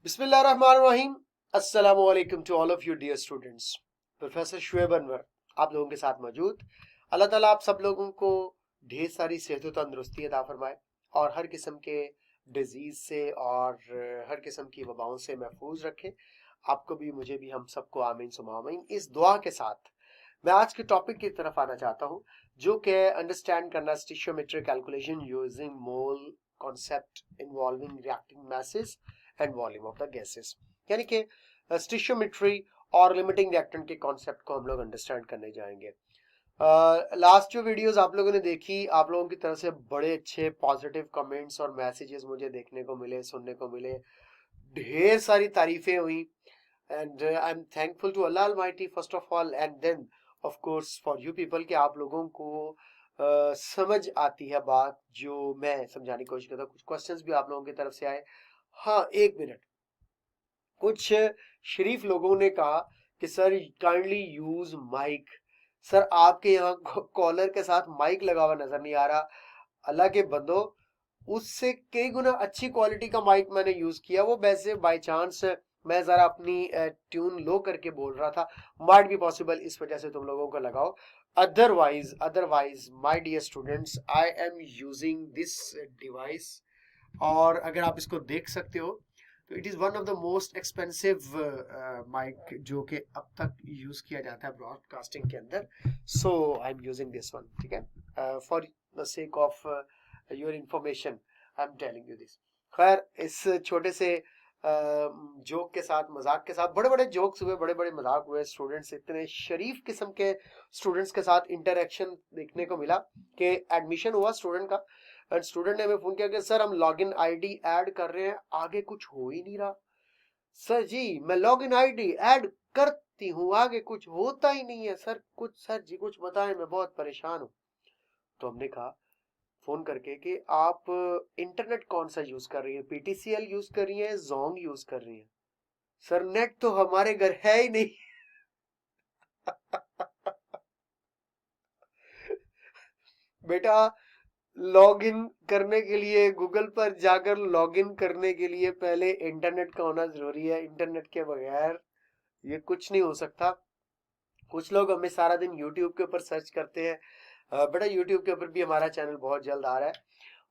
बिस्मिल्लाहिर्रहमानिर्रहीम। अस्सलामु अलैकुम to all of you dear students. Professor Shoaib Anwar आप लोगों के साथ मौजूद। अल्लाह ताला आप सब लोगों को ढेर सारी सेहत व तंदुरुस्ती अता फरमाए और हर किस्म के डिजीज से और हर किस्म की वबाओं से महफूज रखे। आपको भी मुझे भी हम सबको आमीन सुमा आमीन। इस दुआ के साथ मैं आज के टॉपिक की तरफ आना चाहता हूँ, जो कि अंडरस्टैंड करना stoichiometric calculation using mole concept involving reacting masses and volume of the gases. यानी कि स्टिशियोमेट्री और लिमिटिंग रिएक्टेंट के कॉन्सेप्ट को हम लोग अंडरस्टैंड करने जाएंगे। लास्ट जो वीडियोस आप लोगों ने देखी, आप लोगों की तरफ से बड़े अच्छे पॉजिटिव कमेंट्स और मैसेजेस मुझे देखने को मिले, सुनने को मिले। ढेर सारी तारीफें हुई and I am thankful to Allah almighty first of all, and then of course for you people कि आप लोगों को समझ आती है बात जो मैं समझाने की कोशिश करता हूँ। कुछ क्वेश्चंस भी आप लोगों की तरफ से आए। हाँ, एक मिनट। कुछ शरीफ लोगों ने कहा कि sir kindly use mic. Sir आपके यहाँ कॉलर के साथ माइक लगा हुआ नजर नहीं आ रहा। अल्लाह के बंदो, उससे कई गुना अच्छी क्वालिटी का माइक मैंने यूज किया। वो वैसे बाय चांस मैं जरा अपनी ट्यून लो करके बोल रहा था, माइट बी पॉसिबल इस वजह से तुम लोगों को लगाओ। Otherwise my dear students, I am using this device और अगर आप इसको देख सकते हो तो it is one of the most expensive mic जो कि अब तक यूज किया जाता है ब्रॉडकास्टिंग के अंदर। So I am using this one, ठीक है, for the sake of your information I am telling you this. खैर, इस छोटे से जोक के साथ, मजाक के साथ, बड़े बड़े जोक्स हुए, बड़े बड़े मजाक हुए। स्टूडेंट्स, इतने शरीफ किस्म के स्टूडेंट्स के साथ इंटरेक्शन देखने को मिला कि एडमिशन हुआ स्टूडेंट का, एंड स्टूडेंट ने हमें फोन किया कि सर हम लॉगिन आईडी ऐड कर रहे हैं, आगे कुछ हो ही नहीं रहा। सर जी मैं लॉगिन आईडी ऐड करती हूँ, आगे कुछ होता ही नहीं है। सर कुछ, सर जी कुछ बताएं, मैं बहुत परेशान हूँ। तो हमने कहा फोन करके कि आप इंटरनेट कौन सा यूज कर रही है, पीटीसीएल यूज कर रही है, जोंग यूज कर रही है? सर नेट तो हमारे घर है ही नहीं। बेटा, लॉगिन करने के लिए, गूगल पर जाकर लॉगिन करने के लिए पहले इंटरनेट का होना जरूरी है। इंटरनेट के बगैर ये कुछ नहीं हो सकता। कुछ लोग हमें सारा दिन यूट्यूब के ऊपर सर्च करते हैं। बेटा, यूट्यूब के ऊपर भी हमारा चैनल बहुत जल्द आ रहा है।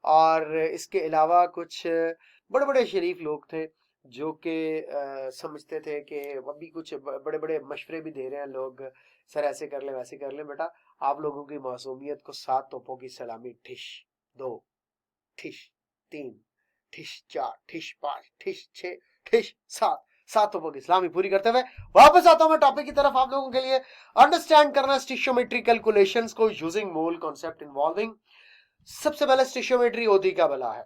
और इसके अलावा कुछ बड़े बड़े शरीफ लोग थे जो कि समझते थे कि अभी कुछ बड़े बड़े मशवरे भी दे रहे हैं लोग, सर ऐसे कर ले वैसे कर ले। बेटा, आप लोगों की मासूमियत को 7 तोपों की सलामी। ठिश 2, ठिश 3, ठिश 4, ठिश 5, ठिश 6, ठिश 7, 7 तोपों की सलामी पूरी करते हुए वापस आता हूं मैं टॉपिक की तरफ आप लोगों के लिए। अंडरस्टैंड करना स्टिशियोमेट्री कैलकुलेशंस को यूजिंग मोल कॉन्सेप्ट इन्वॉल्विंग। सबसे पहले स्टिशियोमेट्री होती क्या भला है?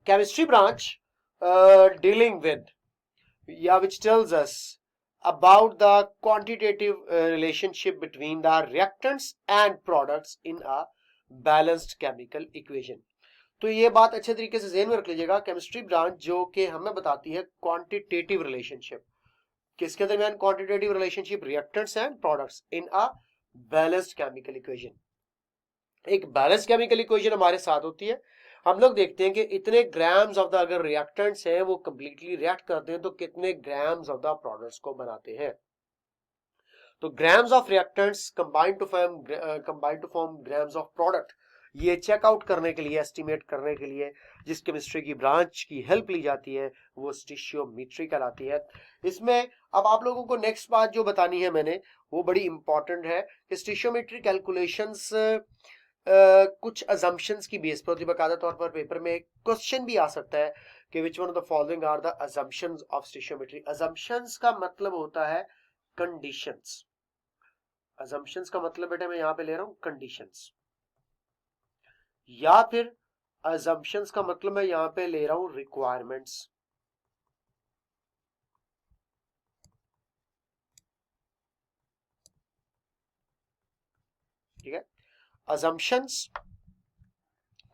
केमिस्ट्री ब्रांच डीलिंग विद या which tells us about the quantitative relationship between the reactants and products in a balanced chemical equation। तो ये बात अच्छे तरीके से ज़हन में रख लीजिएगा। केमिस्ट्री ब्रांच जो कि हमें बताती है क्वांटिटेटिव रिलेशनशिप, किसके दरमियान quantitative relationship? Reactants and products in a balanced chemical equation. एक बैलेंस केमिकल इक्वेशन हमारे साथ होती है। हम लोग देखते हैं कि इतने ग्राम्स ऑफ द अगर रिएक्टेंट्स हैं वो कंप्लीटली रिएक्ट करते हैं तो कितने ग्राम्स ऑफ द प्रोडक्ट्स को बनाते हैं। तो grams of reactants combined to form grams of product. ये चेकआउट करने के लिए, एस्टिमेट करने के लिए जिस केमिस्ट्री की ब्रांच की हेल्प ली जाती है वो स्टिशियोमेट्री कहलाती है। इसमें अब आप लोगों को नेक्स्ट बात जो बतानी है मैंने, वो बड़ी इंपॉर्टेंट है कि स्टिशियोमेट्री कैलकुलेशंस कुछ अजम्पशंस की बेस पर होती है। बाकायदा तौर पर पेपर में क्वेश्चन भी आ सकता है कि which one of the following are the assumptions of stoichiometry. Assumptions का मतलब होता है कंडीशंस। अजम्पशंस का मतलब बेटा मैं यहां पे ले रहा हूं कंडीशंस, या फिर अजम्पशंस का मतलब मैं यहां पे ले रहा हूं रिक्वायरमेंट्स। ठीक है, अजम्पशंस,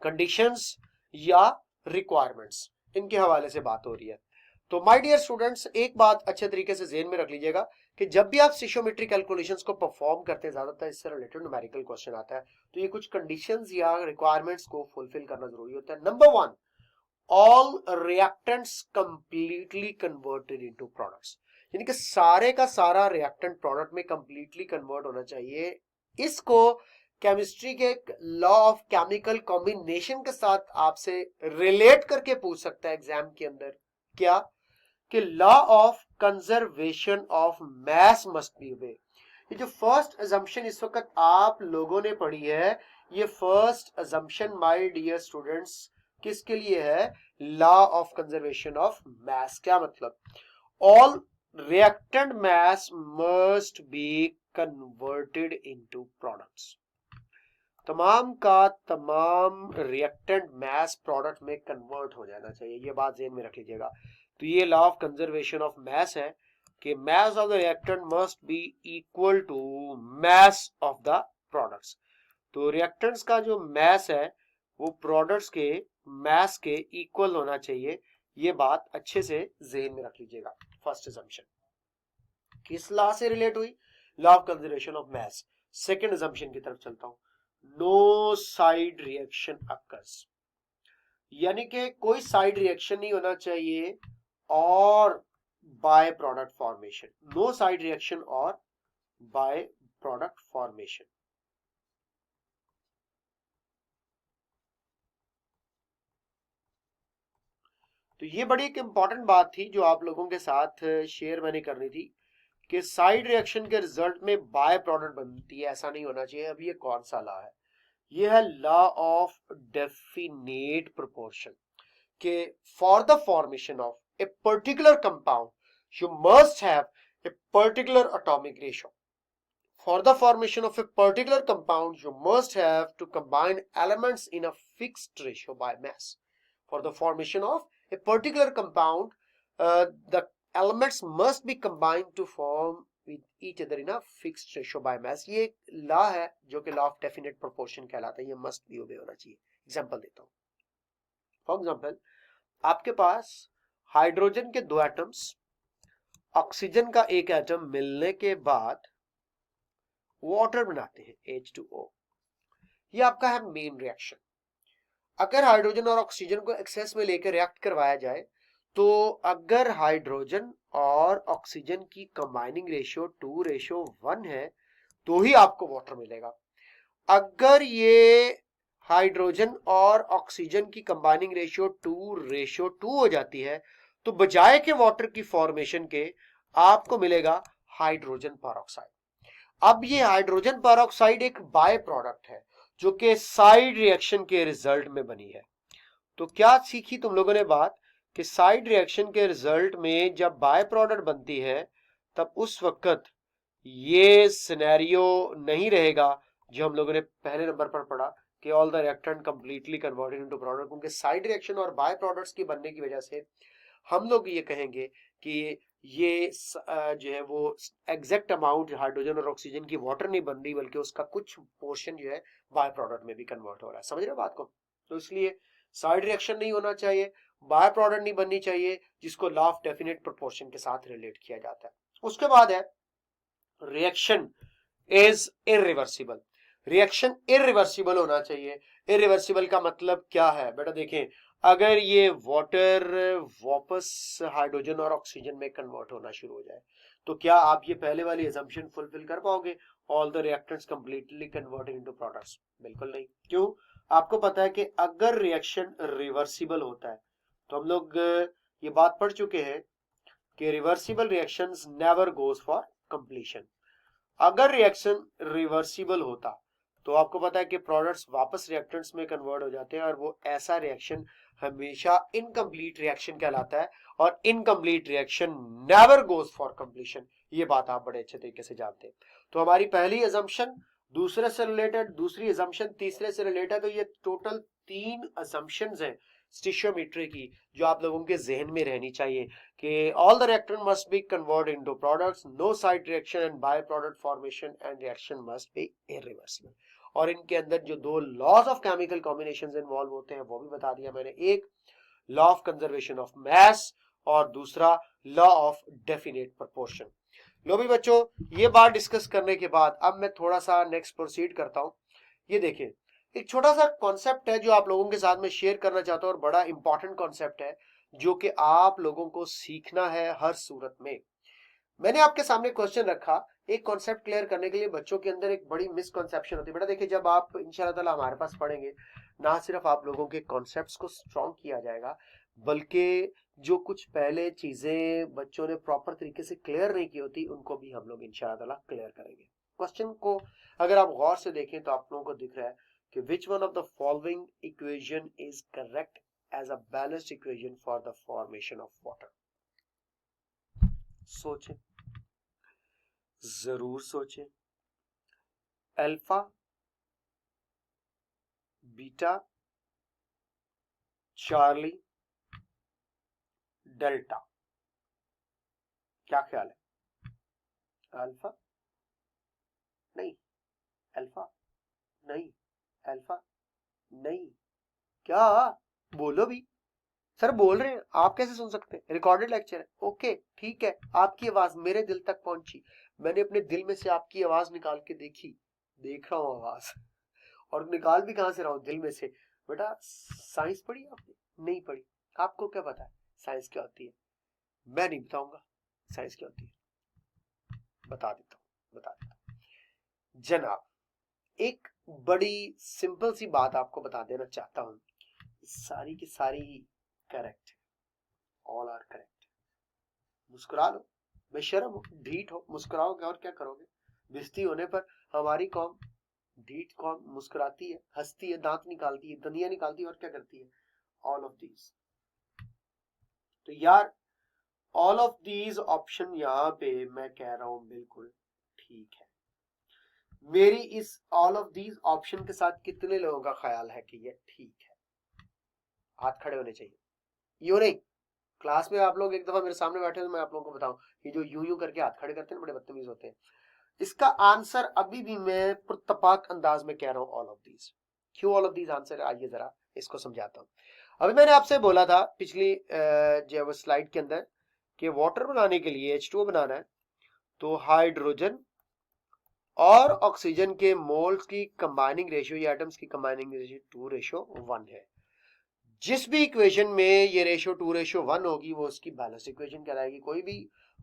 कंडीशंस या रिक्वायरमेंट्स, इनके हवाले से बात हो रही है। तो माय डियर स्टूडेंट्स, एक बात अच्छे तरीके से ज़हन में रख लीजिएगा कि जब भी आप स्टिशियोमेट्री कैलकुलेशंस को परफॉर्म करते हैं, ज्यादातर इससे रिलेटेड न्यूमेरिकल क्वेश्चन आता है, तो ये कुछ कंडीशंस या रिक्वायरमेंट्स को फुलफिल करना जरूरी होता है। Number 1, all reactants completely converted into products, यानी कि सारे का सारा रिएक्टेंट प्रोडक्ट में कंप्लीटली कन्वर्ट होना चाहिए। इसको केमिस्ट्री के लॉ ऑफ केमिकल कॉम्बिनेशन के साथ आपसे रिलेट करके पूछ सकता है एग्जाम के अंदर, क्या कि law of conservation of mass must be obey. ये जो फर्स्ट अजम्पशन इस वक्त आप लोगों ने पढ़ी है, ये first assumption my dear students किसके लिए है? Law of conservation of mass. क्या मतलब? All reactant mass must be converted into products, तमाम का तमाम रिएक्टेंट मास प्रोडक्ट में कन्वर्ट हो जाना चाहिए, ये बात ध्यान में रख लीजिएगा। तो ये law of conservation of mass है कि mass of the reactant must be equal to mass of the products. तो रिएक्टेंट्स का जो मास है वो प्रोडक्ट्स के मास के इक्वल होना चाहिए, ये बात अच्छे से ज़हन में रख लीजिएगा। फर्स्ट असम्पशन किस लॉ से रिलेट हुई? Law of conservation of mass. Second assumption की तरफ चलता हूं, नो साइड रिएक्शन अकर्स, यानी कि कोई साइड रिएक्शन नहीं होना चाहिए और by product formation, no side reaction और बाय प्रोडक्ट फॉर्मेशन। तो ये बड़ी एक इंपॉर्टेंट बात थी जो आप लोगों के साथ शेयर मैंने करनी थी कि साइड रिएक्शन के रिजल्ट में बाय प्रोडक्ट बनती है, ऐसा नहीं होना चाहिए। अब ये कौन सा लॉ है? ये है लॉ ऑफ डेफिनेट प्रोपोर्शन के for the formation of a particular compound you must have a particular atomic ratio. For the formation of a particular compound, you must have to combine elements in a fixed ratio by mass. For the formation of a particular compound, the elements must be combined to form with each other in a fixed ratio by mass. ये law है जो कि law of definite proportion कहलाता है, ये must be ओबे होना चाहिए। एग्जांपल देता हूं। फॉर एग्जांपल, आपके पास हाइड्रोजन के दो एटम्स, ऑक्सीजन का एक एटम मिलने के बाद वाटर बनाते हैं H2O। ये आपका है मेन रिएक्शन। अगर हाइड्रोजन और ऑक्सीजन को एक्सेस में लेकर रिएक्ट करवाया जाए तो अगर हाइड्रोजन और ऑक्सीजन की कंबाइनिंग रेशियो 2:1 है तो ही आपको वाटर मिलेगा। अगर ये हाइड्रोजन और ऑक्सीजन की कंबाइनिंग रेशियो 2:2 हो जाती है तो बजाय के वाटर की फॉर्मेशन के आपको मिलेगा हाइड्रोजन पेरोक्साइड। अब ये हाइड्रोजन पेरोक्साइड एक बाय प्रोडक्ट है जो कि साइड रिएक्शन के रिजल्ट में बनी है। तो क्या सीखी तुम लोगों ने बात कि साइड रिएक्शन के रिजल्ट में जब बाय प्रोडक्ट बनती है तब उस वक्त ये सिनेरियो नहीं रहेगा जो हम लोगों ने पहले नंबर पर पढ़ा कि all the reactant completely converted into product. क्योंकि साइड रिएक्शन और बाय प्रोडक्ट्स की बनने की वजह से हम लोग ये कहेंगे कि ये जो है वो एग्जैक्ट अमाउंट हाइड्रोजन और ऑक्सीजन की वाटर नहीं बन रही बल्कि उसका कुछ पोर्शन जो है बाय प्रोडक्ट में भी कन्वर्ट हो रहा है। समझ रहे हो बात को? तो इसलिए साइड रिएक्शन नहीं होना चाहिए, बाय प्रोडक्ट नहीं बननी चाहिए, जिसको लॉ ऑफ डेफिनेट प्रोपोर्शन के साथ रिलेट किया जाता है। उसके बाद है reaction is irreversible. Reaction irreversible होना चाहिए। इरिवर्सिबल का मतलब क्या है बेटा? देखें, अगर ये वाटर वापस हाइड्रोजन और ऑक्सीजन में कन्वर्ट होना शुरू हो जाए तो क्या आप ये पहले वाली असम्पशन फुलफिल कर पाओगे? All the reactants completely converted into products? बिल्कुल नहीं। क्यों? आपको पता है कि अगर रिएक्शन रिवर्सिबल होता है तो हम लोग ये बात पढ़ चुके हैं कि reversible reactions never goes for completion. अगर रिएक्शन रिवर्सिबल होता तो आपको पता है कि प्रोडक्ट्स वापस रिएक्टेंट्स में कन्वर्ट हो जाते हैं और वो ऐसा रिएक्शन हमेशा इनकम्प्लीट रिएक्शन कहलाता है और incomplete reaction never goes for completion. ये बात आप बड़े अच्छे तरीके से जानते हैं। तो हमारी पहली अजम्पशन दूसरे से रिलेटेड, दूसरी अजम्पशन तीसरे से रिलेटेड, तो ये टोटल 3 अजम्पशंस हैं स्टिशियोमेट्री की जो आप लोगों के जहन में रहनी चाहिए कि all the reactant must be converted into products, no side reaction and by product formation and reaction must be irreversible. और इनके अंदर जो 2 laws of chemical combinations involve होते हैं वो भी बता दिया मैंने, एक law of conservation of mass और दूसरा लॉ ऑफ डेफिनेट प्रोपोर्शन। लो भी बच्चों, ये बात डिस्कस करने के बाद अब मैं थोड़ा सा नेक्स्ट प्रोसीड करता हूं। ये देखिए, एक छोटा सा कॉन्सेप्ट है जो आप लोगों के साथ में शेयर करना चाहता हूं और बड़ा इंपॉर्टेंट कॉन्सेप्ट है जो कि आप लोगों को सीखना है हर सूरत में। मैंने आपके सामने क्वेश्चन रखा एक कॉन्सेप्ट क्लियर करने के लिए। बच्चों के अंदर एक बड़ी मिसकॉन्सेप्शन होती है बेटा। देखिए, जब आप इंशाल्लाह ताला हमारे पास पढ़ेंगे, ना सिर्फ आप लोगों के कॉन्सेप्ट्स को स्ट्रॉन्ग किया जाएगा, बल्कि जो कुछ पहले चीजें बच्चों ने प्रॉपर तरीके से क्लियर नहीं की होती उनको भी हम लोग इंशाल्लाह ताला क्लियर करेंगे। क्वेश्चन को अगर आप गौर से देखें तो आप लोगों को दिख रहा है कि which one of the following equation is correct as a balanced equation for the formation of water. सोचें, जरूर सोचें। अल्फा, बीटा, चार्ली, डेल्टा, क्या ख्याल है? अल्फा नहीं, अल्फा नहीं, अल्फा नहीं, क्या? बोलो भी। सर बोल रहे हैं, आप कैसे सुन सकते हैं? रिकॉर्डेड लेक्चर है। ओके ठीक है, आपकी आवाज मेरे दिल तक पहुंची, मैंने अपने दिल में से आपकी आवाज निकाल के देखी, देख रहा हूं आवाज, और निकाल भी कहां से रहा हूं? दिल में से। बेटा साइंस पढ़ी आपने? नहीं पढ़ी। आपको क्या पता है साइंस क्या होती है? मैं नहीं बताऊंगा साइंस क्या होती है, बता देता हूं। जनाब, एक बड़ी सिंपल सी बात आपको बता देना चाहता हूं, सारी की सारी करेक्ट है, ऑल आर करेक्ट। मुस्कुरा लो, बेशर्म हो, ढीठ हो, मुस्कुराओगे और क्या करोगे? बेइज्जती होने पर हमारी कौम, ढीठ कौम, मुस्कुराती है, हंसती है, दांत निकालती है, दंदियां निकालती है और क्या करती है? All of these. तो यार ऑल ऑफ दीज ऑप्शन यहां पे मैं कह रहा हूं बिल्कुल ठीक है। मेरी इस ऑल ऑफ दीज ऑप्शन के साथ कितने लोगों का ख्याल है कि ये ठीक है? हाथ खड़े होने चाहिए। यूं नहीं, क्लास में आप लोग एक दफा मेरे सामने बैठे तो मैं आप लोगों को बताऊं, ये जो यूं यूं करके हाथ खड़े करते हैं बड़े बदतमीज होते हैं। इसका आंसर अभी भी मैं पुरतपाक अंदाज में कह रहा हूं ऑल ऑफ दीज। क्यों ऑल ऑफ दीज आंसर? आइए जरा इसको समझाता हूं। अभी मैंने आपसे बोला था पिछली जो स्लाइड के अंदर कि वाटर बनाने के लिए H2O बनाना है तो हाइड्रोजन और ऑक्सीजन के मोल्स की कंबाइनिंग रेशियो या एटम्स की कंबाइनिंग रेशियो 2:1 है। जिस भी इक्वेशन में ये रेशियो 2:1 होगी वो उसकी बैलेंस इक्वेशन कहलाएगी। कोई भी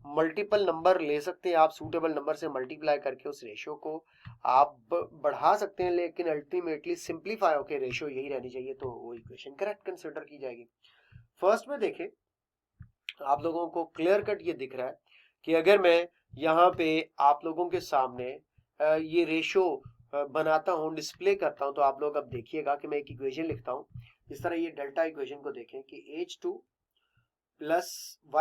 मल्टीपल नंबर ले सकते हैं आप, सूटेबल नंबर से मल्टीप्लाई करके उस रेशियो को आप बढ़ा सकते हैं, लेकिन अल्टीमेटली सिंप्लीफाई होकर रेशियो यही रहनी चाहिए, तो वो इक्वेशन करेक्ट कंसिडर की जाएगी। फर्स्ट में देखें, आप लोगों को क्लियर कट ये दिख रहा है कि अगर मैं यहाँ पे आप लोगों के सामने ये रेशियो बनाता हूँ, डिस्प्ले करता हूँ, तो आप लोग अब देखिएगा कि मैं एक इक्वेशन लिखता हूँ इस तरह। ये डेल्टा इक्वेशन को देखें कि H2 प्लस